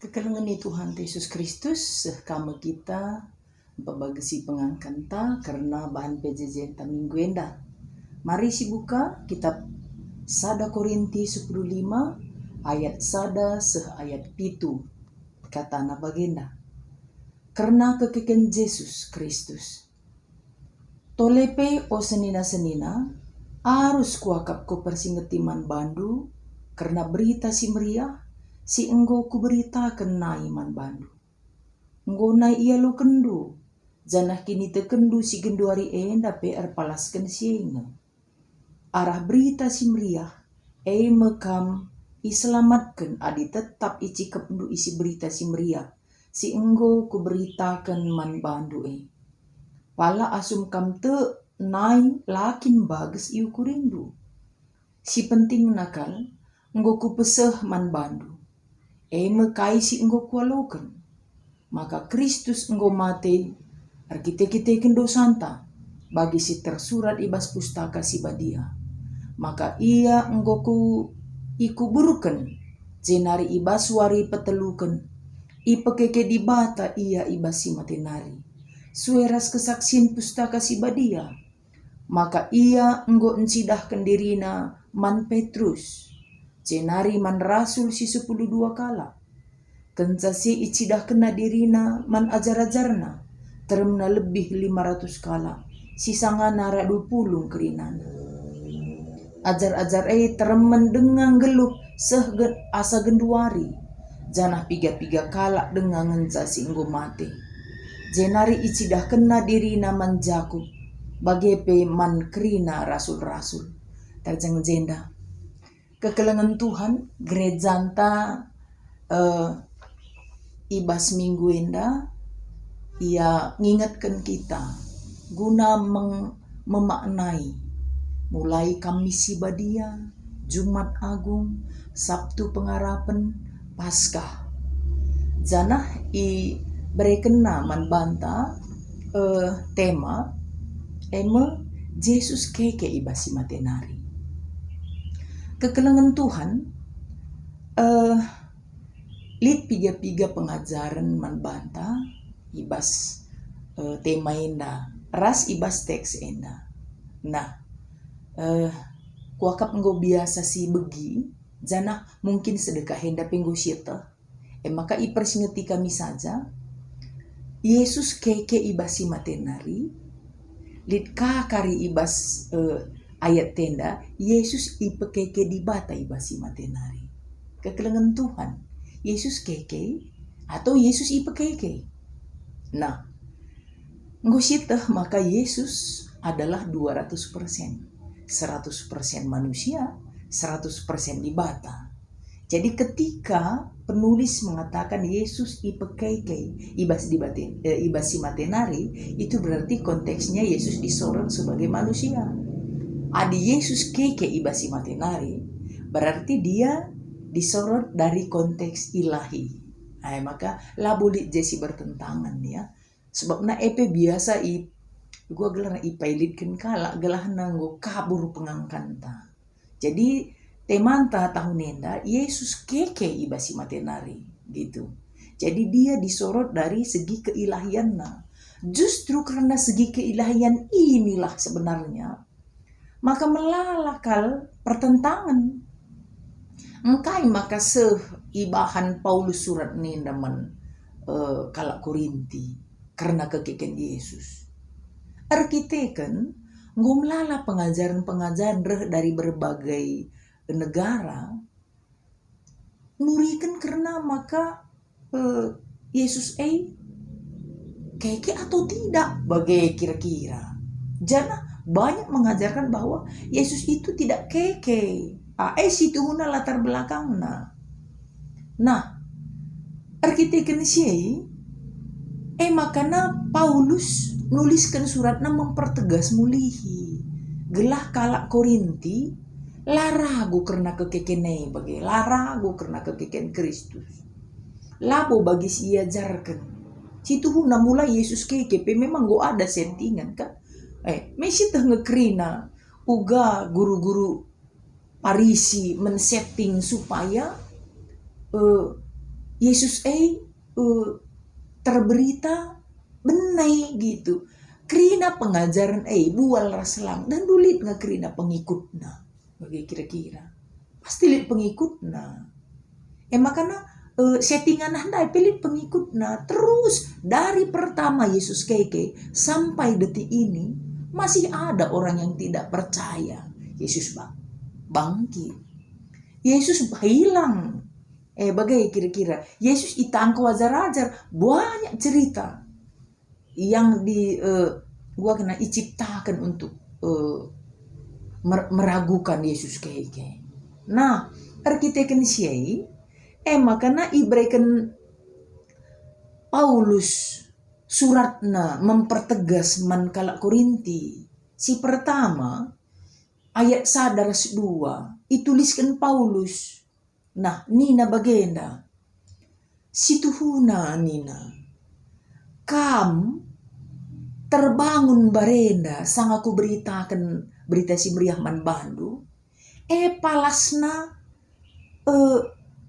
Kekalangan ni Tuhan Yesus Kristus kama kita pabagasi pengangkanta karena bahan PJJ minggu enda. Mari si buka kitab 1 Korinti 10:5 ayat sada ayat pitu. Kata na bagenda. Karena kekeken Yesus Kristus. Tolepe o senina-senina arus kuakap ko persingetiman bandu karena berita si meriah si enggo ku berita kena iman bandu. Enggo nai ia lo kendu. Janah kini te kendu si genduari enda PR palaskan sienga. Arah berita si meriah mekam iselamatkan adi tetap icikep ndu isi berita si meriah. Si enggo ku beritakan man bandu Pala asum kam te nai lakin bagus iu kurindu. Si penting nakal enggo ku peseh man bandu. Mekai si enggo kualokan. Maka Kristus enggo mate arkite-kite kendo santa bagi si tersurat ibas pustaka si badia. Maka ia enggo ku ikuburkan jenari ibas wari petelukan. Ipekeke di bata ia ibas si matenari. Sueras kesaksian pustaka si badia. Maka ia enggo encidahkan dirina man Petrus. Jenari man rasul si 12 kala. Kenca si icidah kena dirina man ajar-ajarna. Teremna lebih 500 kala. Si sangana ra 20 kerinana. Ajar-ajar terem mendengang geluh asa genduari. Janah piga-piga kala dengan ngenca si enggo mate. Jenari icidah kena dirina man Jakub. Bagepe man kerina rasul-rasul. Terjang jenda. Kekelengan Tuhan gerejanta ibas minggu enda ia ngingatkan kita guna memaknai mulai Kamis Badia, Jumat Agung, Sabtu Pengharapan, Paskah. Janah berekena man banta tema Yesus keke ibasi matenari. Kekelengan Tuhan lit piga-piga pengajaran man banta ibas tema enda ras ibas teks enda. Nah kuakap enggo biasa si begi janah mungkin sedekah henda penggo syita maka ipersingeti kami saja Yesus keke ibasi matenari lit kakari ibas ayat tenda Yesus ipekeke di bata ibasi matenari. Kekelengan Tuhan Yesus keke atau Yesus ipekeke. Nah ngositah maka Yesus adalah 200%, 100% manusia, 100% di bata. Jadi ketika penulis mengatakan Yesus ipekeke ibasi matenari, itu berarti konteksnya Yesus disorot sebagai manusia. Adi Yesus keke ibasi matenari, berarti dia disorot dari konteks ilahi. Maka labulit jesi bertentangan ya. Sebab na biasa gua gelar ipailitkan kala gelah nanggo kabur pengangkanta. Jadi temanta tahun enda Yesus keke ibasi matenari gitu. Jadi dia disorot dari segi keilahiannya. Justru karena segi keilahian inilah sebenarnya maka melalakal pertentangan. Engkai maka ibahan Paulus surat nindaman kalak Korinti karena kekeken Yesus. Arkiteken ngomlala pengajaran-pengajaran dari berbagai negara nurikan karena maka Yesus keke atau tidak bagai kira-kira. Jangan banyak mengajarkan bahwa Yesus itu tidak keke. Situ huna latar belakangna. Nah, arkiteken siai makana Paulus nuliskan suratna mempertegas mulihi. Gelah kalak Korinti laragu karena kekekenai bagi laragu karena kekeken Kristus. Labo bagi siajarkan. Situ huna mulai Yesus keke memang go ada settingan kan. Mesitah ngekrina uga guru-guru Parisi men-setting supaya Yesus terberita benai gitu. Kerina pengajaran bual raselang dan dulit nga kerina pengikutna. Bagi kira-kira. Pasti lihat pengikutna. Makanya settingan handai pilih pengikutna. Terus dari pertama Yesus keke sampai detik ini masih ada orang yang tidak percaya Yesus bangkit. Yesus hilang. Bagai kira-kira Yesus itangku ajar-ajar banyak cerita yang gua kena diciptakan untuk meragukan Yesus keke. Nah, arkiteken siai makana ibrekan Paulus suratna mempertegas man kala Korinti. Si pertama ayat 1-2 ituliskan Paulus. Nah, nina bagenda. Situhuna nina. Kam terbangun barenda sang aku beritakan berita si meriah man bandu. Palasna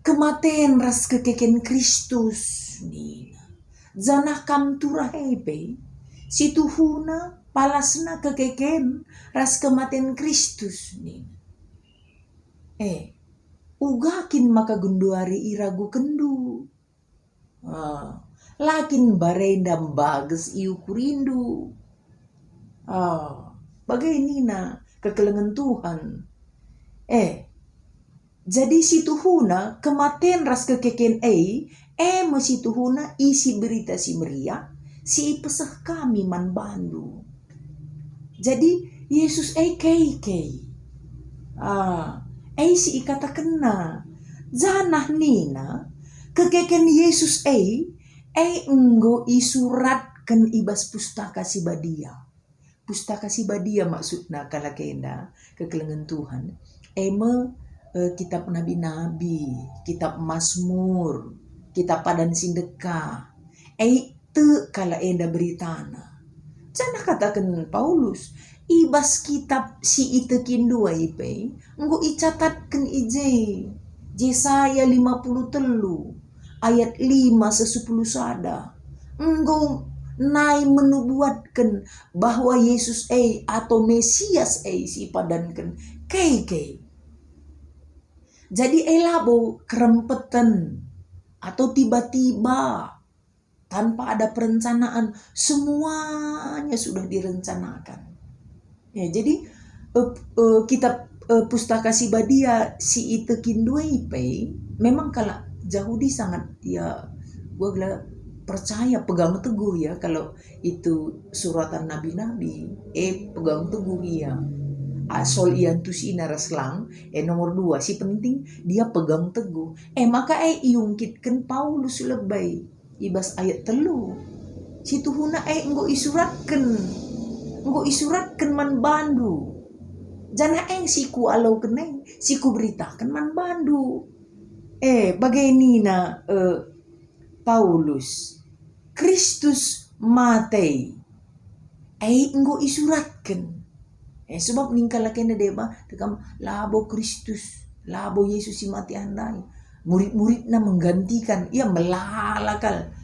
kematen ras kekeken Kristus nina. Zanah kam turahepe. Situhuna palasna kekeken ras kematen Kristus nina. Ugakin maka gunduari iragu kendu. Lakin barendam bagus iu kurindu. Bagai nina kekelengan Tuhan. Jadi situhuna kematian ras kekeken masituhuna isi berita si meriah si pesah kami man bandu. Jadi Yesus kei. Si ikata kena zanah nina kekeken Yesus enggo isuratkan ibas pustaka si badia. Pustaka si badia maksudna kalakenda kekelengan Tuhan. Kitab nabi-nabi, kitab Mazmur, kitab padan sindeka. Te kala enda beritana. Jangan katakan Paulus, ibas kitab si itekin dua enggo icatatkan Yesaya 53 ayat 5-10 sada. Enggo nai menubuatkan bahwa Yesus atau Mesias si padankan kei. Jadi labo kerempetan atau tiba-tiba tanpa ada perencanaan, semuanya sudah direncanakan. Jadi kitab pustaka si badia si itekin dua memang kalau Yahudi sangat gua percaya pegang teguh ya kalau itu suratan nabi-nabi pegang teguh ya. Asal iantus inaraslang nomor 2 si penting dia pegang teguh maka iungkitkan Paulus lebay ibas ayat 3 situhuna enggo isuratkan man bandu jana siku alau keneng siku beritakan man bandu bagai nina Paulus Kristus matei enggo isuratkan sebab ningkalakan deba tekam labo Kristus labo Yesus si mati andai murid-muridnya menggantikan ia melalakal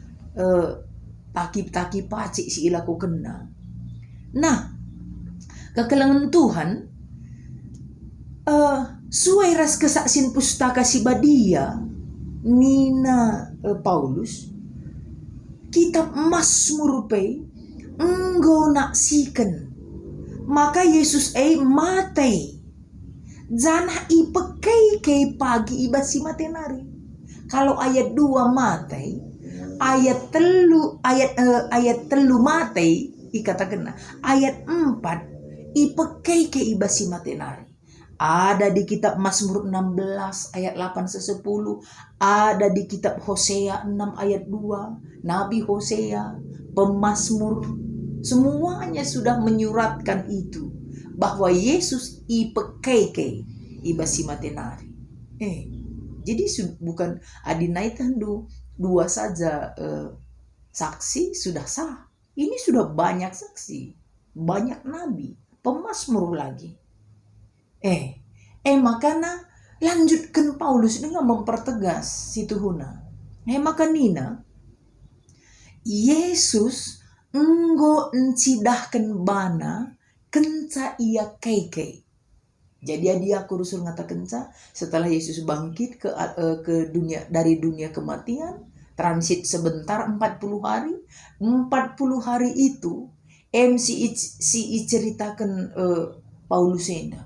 taki-taki pacik si ilaku kena. Nah kekelangan Tuhan suai ras kesaksin pustaka si badia nina Paulus kitab Mazmur enggo naksikan maka Yesus matei janah ipekai pagi ibas si matenari. Kalau ayat 2 matei ayat telu matei ikatakan ayat 4 ipekai ibas si matenari. Ada di kitab Mazmur 16 ayat 8-10, ada di kitab Hosea 6 ayat 2, Nabi Hosea, pemazmur, semuanya sudah menyuratkan itu bahwa Yesus ipekeke ibasi matenari. Jadi bukan adinaitan dua saja saksi sudah sah. Ini sudah banyak saksi, banyak nabi, pemazmur lagi. Makanya lanjutkan Paulus dengan mempertegas situhuna. Maka Nina, Yesus enggo encidahkan bana kenca ia keke. Jadi dia kurusul ngata kenca setelah Yesus bangkit ke dunia, dari dunia kematian, transit sebentar 40 hari. 40 hari itu si ceritakan Paulus enda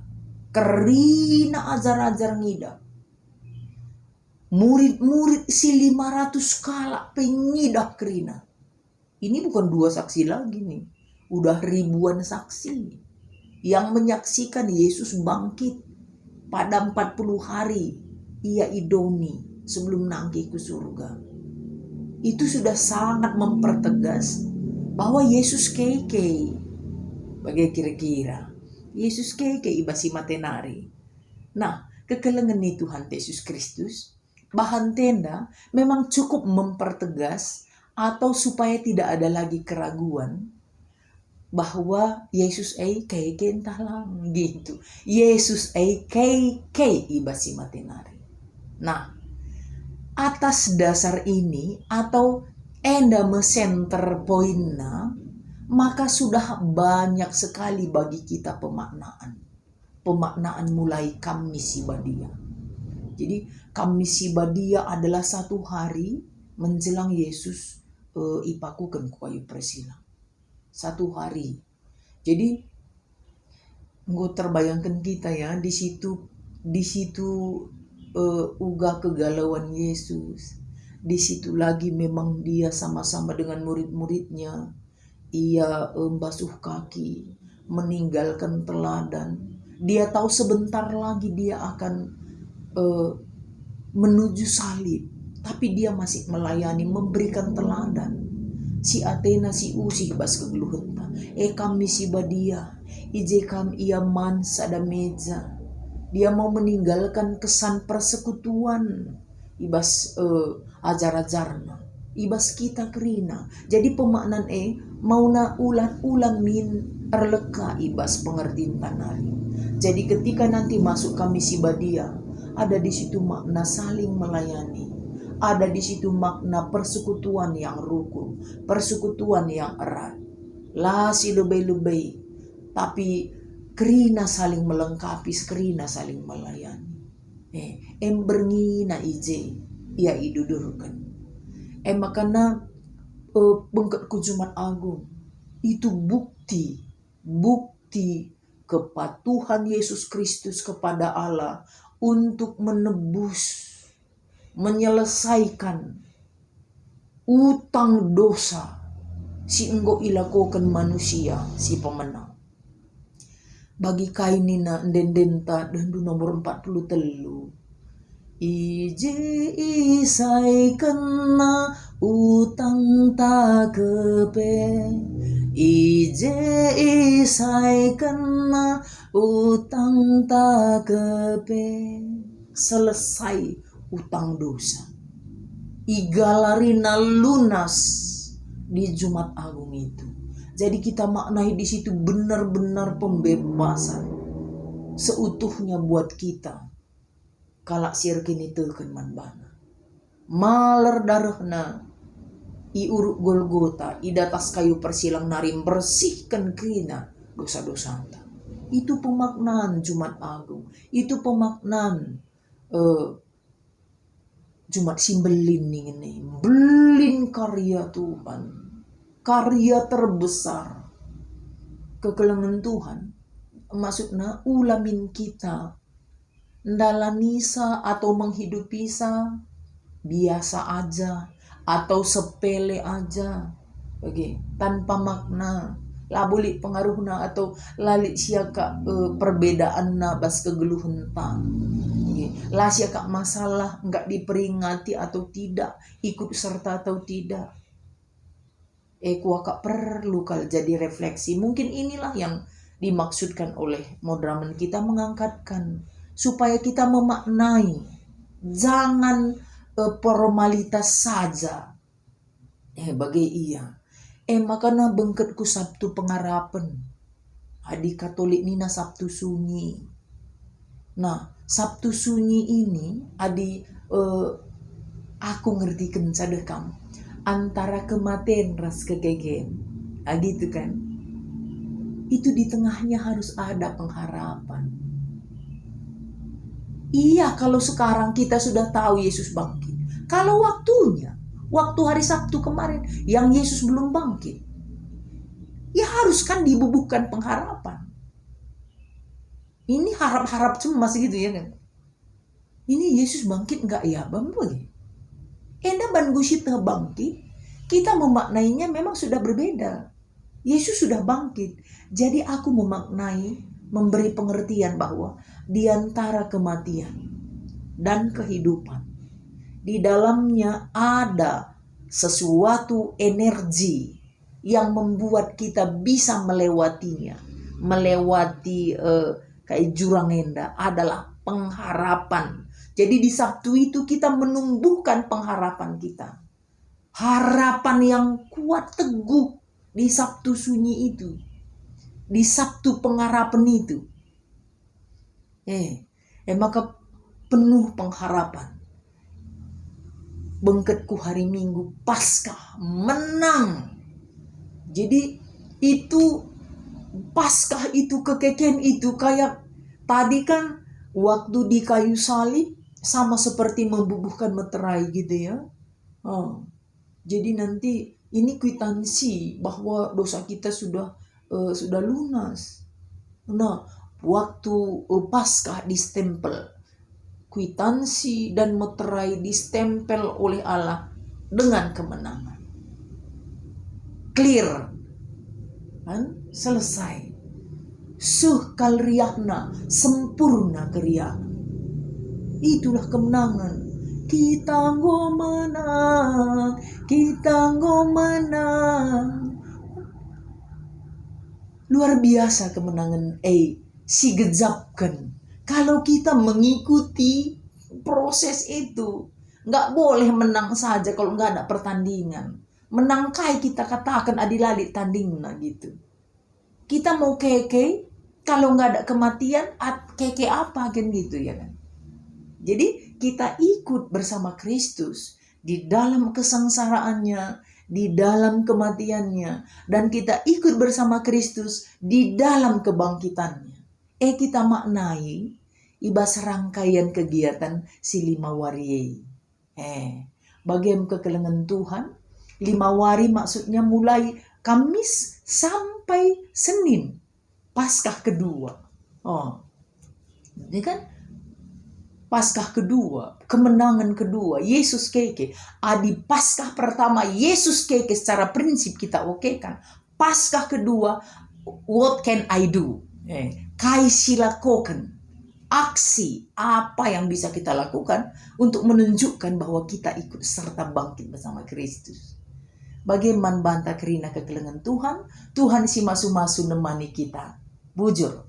kerina ajar-ajar ngida. Murid-murid si 500 kala pengidah kerina. Ini bukan 2 saksi lagi nih. Udah ribuan saksi yang menyaksikan Yesus bangkit pada 40 hari ia idoni sebelum nangkih ke surga. Itu sudah sangat mempertegas bahwa Yesus keke. Bagai kira-kira Yesus keke ibasi matenari. Nah, kekelengan nih Tuhan Yesus Kristus, bahan tenda memang cukup mempertegas atau supaya tidak ada lagi keraguan bahwa Yesus keke entah lang gitu. Yesus keke ibasi matenari. Nah, atas dasar ini atau enda mesenter poinna, maka sudah banyak sekali bagi kita pemaknaan mulai Kamis Sibadia. Jadi Kamis Sibadia adalah 1 hari menjelang Yesus ipakukan ku kayu persilang. 1 hari. Jadi nggak terbayangkan kita ya di situ uga kegalauan Yesus. Di situ lagi memang dia sama-sama dengan murid-muridnya. Ia basuh kaki, meninggalkan teladan. Dia tahu sebentar lagi dia akan menuju salib, tapi dia masih melayani, memberikan teladan. Si Athena si Usi bas kegeluhenta. Kami si Badia, ije kam ia man sada meja. Dia mau meninggalkan kesan persekutuan ibas ajar-ajarna, ibas kita kerina. Jadi pemaknan mau na ulang min erleka ibas pengertian tanari. Jadi ketika nanti masuk kami Sibadia, ada di situ makna saling melayani, ada di situ makna persekutuan yang rukun, persekutuan yang erat. Lah si lebay-lebay, tapi kerina saling melengkapi, kerina saling melayani. Emberngina ije ia idudurkan. Makana bengket ku Jumat Agung itu bukti kepatuhan Yesus Kristus kepada Allah untuk menebus, menyelesaikan utang dosa si enggo ilakukan manusia si pemenang. Bagi kainina ndendenta dan nomor 43. Ije isai kena utang takepe, ije isai kena utang takepe. Selesai utang dosa, igalarina lunas di Jumat Agung itu. Jadi kita maknai di situ benar-benar pembebasan seutuhnya buat kita. Kalak sirkin itu kan manbana. Maler darahna i uruk Golgota, i datas kayu persilang narim bersihkan kerina dosa-dosa anta. Itu pemaknaan Jumat Agung. Itu pemaknaan Jumat Simbelin ini. Belin karya Tuhan. Karya terbesar. Kekelengan Tuhan. Maksudnya ulamin kita. Ndalanisa atau menghidupi biasa aja atau sepele aja, tanpa makna, labuli pengaruhna atau lalik siaka perbedaan na bas kegeluhenta, lah siaka masalah nggak diperingati atau tidak, ikut serta atau tidak, kuaka perlu kal jadi refleksi. Mungkin inilah yang dimaksudkan oleh Modramen kita mengangkatkan. Supaya kita memaknai, jangan formalitas saja. Bagai iya. Makana bengketku Sabtu Pengharapan. Adi Katolik nina Sabtu Sunyi. Nah, Sabtu Sunyi ini adi Aku ngerti kencade kamu. Antara kematian ras kegegen. Gitu kan. Itu di tengahnya harus ada pengharapan. Iya, kalau sekarang kita sudah tahu Yesus bangkit. Kalau waktunya, waktu hari Sabtu kemarin yang Yesus belum bangkit, ya harus kan dibubuhkan pengharapan. Ini harap-harap cemas gitu ya kan. Ini Yesus bangkit enggak ya? Bagi. Enda ban gusita bangkit, kita memaknainya memang sudah berbeda. Yesus sudah bangkit. Jadi aku memaknai, memberi pengertian bahwa di antara kematian dan kehidupan, di dalamnya ada sesuatu energi yang membuat kita bisa melewatinya. Melewati kayak jurang enda adalah pengharapan. Jadi di Sabtu itu kita menumbuhkan pengharapan kita. Harapan yang kuat teguh di Sabtu sunyi itu. Di Sabtu pengharapan itu. Maka penuh pengharapan. Bengketku hari Minggu Paskah menang. Jadi itu Paskah itu kekeken itu kayak tadi kan waktu di kayu salib sama seperti membubuhkan meterai gitu ya. Jadi nanti ini kwitansi bahwa dosa kita sudah lunas. Nah, waktu Paskah distempel, kwitansi dan meterai distempel oleh Allah dengan kemenangan. Clear. Kan? Selesai. Suh kal riakna, sempurna keriakan. Itulah kemenangan. Kita nggo menang, kita nggo menang. Luar biasa kemenangan si gejapkan. Kalau kita mengikuti proses itu, nggak boleh menang saja kalau nggak ada pertandingan. Menang kai kita katakan adilali tandingna gitu. Kita mau keke, kalau nggak ada kematian, keke apa kan gitu ya kan. Jadi kita ikut bersama Kristus di dalam kesengsaraannya, di dalam kematiannya, dan kita ikut bersama Kristus di dalam kebangkitannya. Kita maknai iba serangkaian kegiatan si 5 wari. Bagaimana kekelengan Tuhan? 5 wari maksudnya mulai Kamis sampai Senin, Paskah kedua. Ini kan Paskah kedua, kemenangan kedua, Yesus keke. Di Paskah pertama, Yesus keke secara prinsip kita kan. Paskah kedua, what can I do? Kai silakokan. Aksi apa yang bisa kita lakukan untuk menunjukkan bahwa kita ikut serta bangkit bersama Kristus. Bagaimana bantah kerina kekelengan Tuhan si masu-masu nemani kita. Bujur.